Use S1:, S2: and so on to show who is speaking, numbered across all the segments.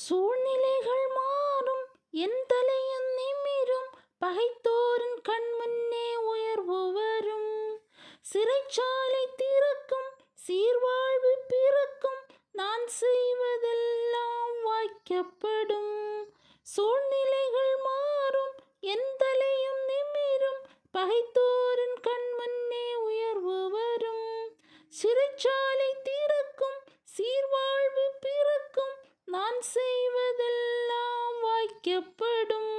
S1: சூழ்நிலைகள் மாறும், என் தலையும் நிமிரும், பகைத்தோரின் கண்முன்னே உயர்வு வரும். சிறைச்சாலை திறக்கும், சீர்வாழ்வு பிறக்கும், நான் செய்வதெல்லாம் வாய்க்கப்படும். சூழ்நிலைகள் மாறும், என் தலையும் நிமிரும், பகைத்தோரின் கண்முன்னே உயர்வு வரும். சிறைச்சாலை திறக்கும், சீர்வாழ்வு பிறக்கும், நான் செய்வதெல்லாம் வாய்க்கப்படும்.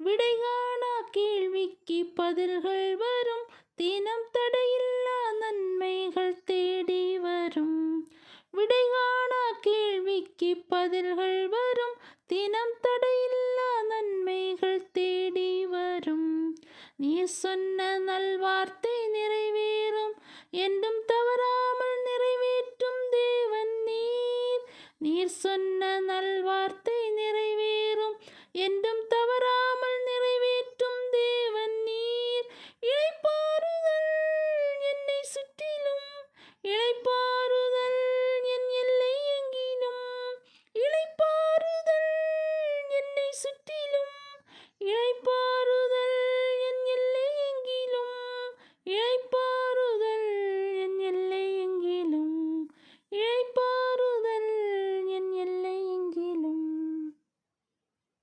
S1: விடைகாணா கேள்விக்கு பதில்கள் வரும், தினம் தடையில்லா நன்மைகள் தேடி வரும். விடைகாணா கேள்விக்கு பதில்கள் வரும், தினம் தடையில்லா நன்மைகள் தேடி வரும். நீர் சொன்ன நல்வார்த்தை நிறைவேறும், என்றும் தவறாமல் நிறைவேற்றும் தேவன் நீர். நீர் சொன்ன நல்வார்த்தை நிறைவேறும், என்றும்